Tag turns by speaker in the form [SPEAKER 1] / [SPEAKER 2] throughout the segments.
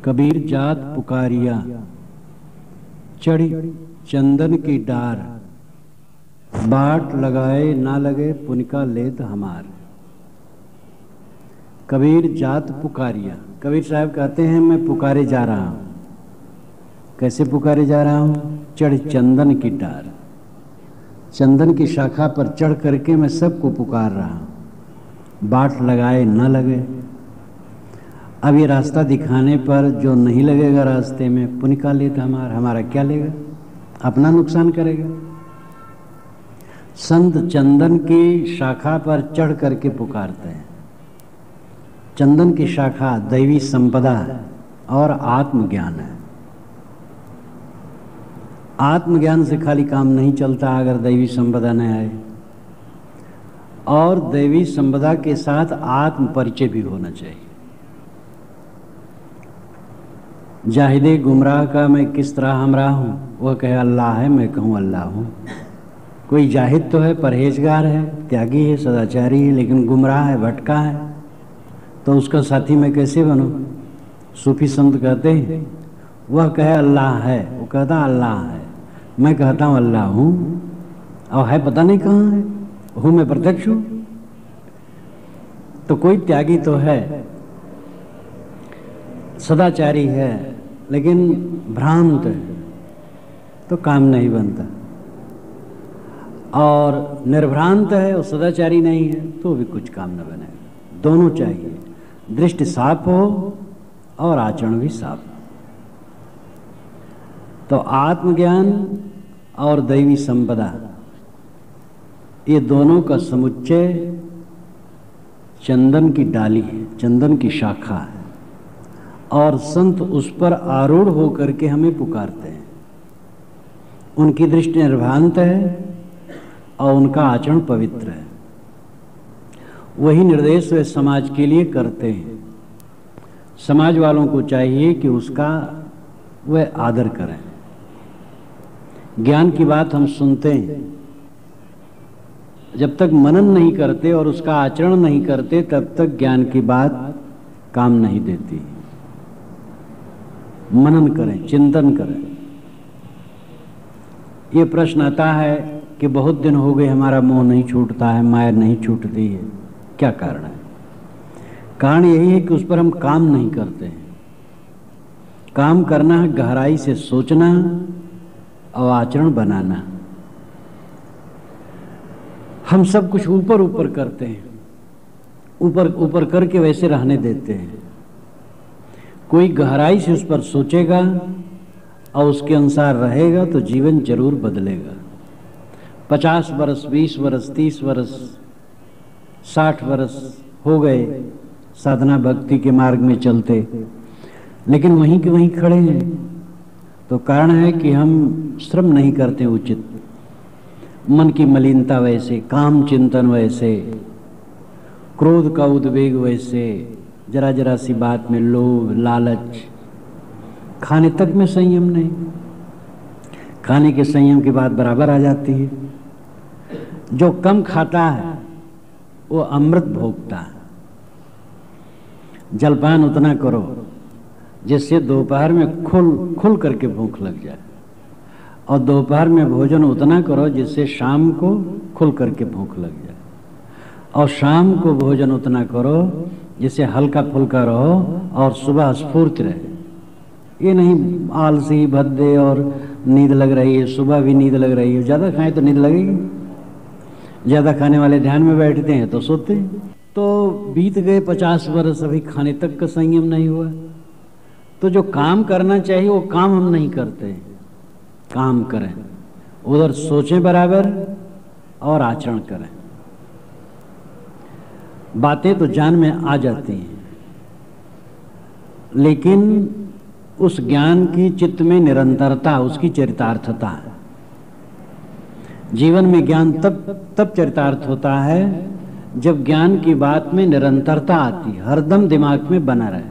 [SPEAKER 1] कबीर जात पुकारिया, चढ़ी चंदन की डार, बाट लगाए ना लगे पुनिका लेत हमार। कबीर जात पुकारिया, कबीर साहब कहते हैं मैं पुकारे जा रहा हूं। कैसे पुकारे जा रहा हूं? चढ़ चंदन की डार, चंदन की शाखा पर चढ़ करके मैं सबको पुकार रहा हूं। बाट लगाए ना लगे, अब ये रास्ता दिखाने पर जो नहीं लगेगा रास्ते में, पुनिका लेता हमारा क्या लेगा? अपना नुकसान करेगा। संत चंदन की शाखा पर चढ़ करके पुकारते हैं। चंदन की शाखा दैवी संपदा है और आत्मज्ञान है। आत्मज्ञान से खाली काम नहीं चलता अगर दैवी संपदा न आए, और दैवी संपदा के साथ आत्म परिचय भी होना चाहिए। जाहिदे गुमराह का मैं किस तरह हमरा हूं, वह कहे अल्लाह है, मैं कहूं अल्लाह हूं। कोई जाहिद तो है, परहेजगार है, त्यागी है, सदाचारी है, लेकिन गुमराह है, भटका है, तो उसका साथी मैं कैसे बनूं? सूफी संत कहते हैं वह कहे अल्लाह है, वो कहता अल्लाह है, मैं कहता हूं अल्लाह हूं, और है पता नहीं कहां है, हूं मैं प्रत्यक्ष हूं। तो कोई त्यागी तो है, सदाचारी है, लेकिन भ्रांत है, तो काम नहीं बनता। और निर्भ्रांत है और सदाचारी नहीं है, तो भी कुछ काम न बनेगा। दोनों चाहिए, दृष्टि साफ हो और आचरण भी साफ हो। तो आत्मज्ञान और दैवी संपदा, ये दोनों का समुच्चय चंदन की डाली है, चंदन की शाखा है, और संत उस पर आरूढ़ होकर के हमें पुकारते हैं। उनकी दृष्टि निर्भ्रांत है और उनका आचरण पवित्र है। वही निर्देश वे समाज के लिए करते हैं। समाज वालों को चाहिए कि उसका वह आदर करें। ज्ञान की बात हम सुनते हैं, जब तक मनन नहीं करते और उसका आचरण नहीं करते, तब तक ज्ञान की बात काम नहीं देती। मनन करें, चिंतन करें। ये प्रश्न आता है कि बहुत दिन हो गए हमारा मोह नहीं छूटता है, माया नहीं छूटती है, क्या कारण है? कारण यही है कि उस पर हम काम नहीं करते हैं। काम करना है गहराई से सोचना और आचरण बनाना। हम सब कुछ ऊपर ऊपर करते हैं, ऊपर ऊपर करके वैसे रहने देते हैं। कोई गहराई से उस पर सोचेगा और उसके अनुसार रहेगा तो जीवन जरूर बदलेगा। 50 वर्ष, 20 वर्ष, 30 वर्ष, 60 वर्ष हो गए साधना भक्ति के मार्ग में चलते, लेकिन वहीं के वहीं खड़े हैं, तो कारण है कि हम श्रम नहीं करते उचित। मन की मलिनता वैसे, काम चिंतन वैसे, क्रोध का उद्वेग वैसे, जरा जरा सी बात में लोभ, लालच, खाने तक में संयम नहीं। खाने के संयम की बात बराबर आ जाती है। जो कम खाता है वो अमृत भोगता है। जलपान उतना करो जिससे दोपहर में खुल करके भूख लग जाए, और दोपहर में भोजन उतना करो जिससे शाम को खुल करके भूख लग जाए, और शाम को भोजन उतना करो जिससे हल्का फुल्का रहो और सुबह स्फूर्ति रहे। ये नहीं आलसी भद्दे और नींद लग रही है, सुबह भी नींद लग रही है, ज़्यादा खाएं तो नींद लगेगी। ज़्यादा खाने वाले ध्यान में बैठते हैं तो सोते हैं। तो बीत गए 50 वर्ष, अभी खाने तक का संयम नहीं हुआ। तो जो काम करना चाहिए वो काम हम नहीं करते। काम करें, उधर सोचें बराबर और आचरण करें। बातें तो जान में आ जाती हैं, लेकिन उस ज्ञान की चित्त में निरंतरता, उसकी चरितार्थता है। जीवन में ज्ञान तब चरितार्थ होता है जब ज्ञान की बात में निरंतरता आती है, हरदम दिमाग में बना रहे।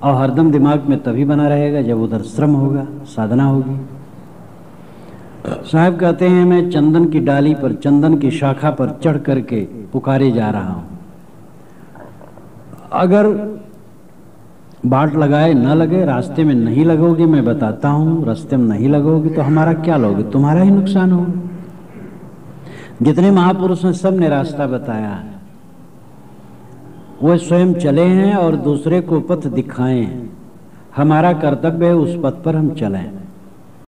[SPEAKER 1] और हरदम दिमाग में तभी बना रहेगा जब उधर श्रम होगा, साधना होगी। साहब कहते हैं मैं चंदन की डाली पर, चंदन की शाखा पर चढ़ करके पुकारे जा रहा हूं। अगर बाट लगाए न लगे, रास्ते में नहीं लगोगे, मैं बताता हूं, रास्ते में नहीं लगोगे तो हमारा क्या लोगे, तुम्हारा ही नुकसान होगा। जितने महापुरुष हैं सब ने रास्ता बताया है, वो स्वयं चले हैं और दूसरे को पथ दिखाएं। हमारा कर्तव्य है उस पथ पर हम चलें।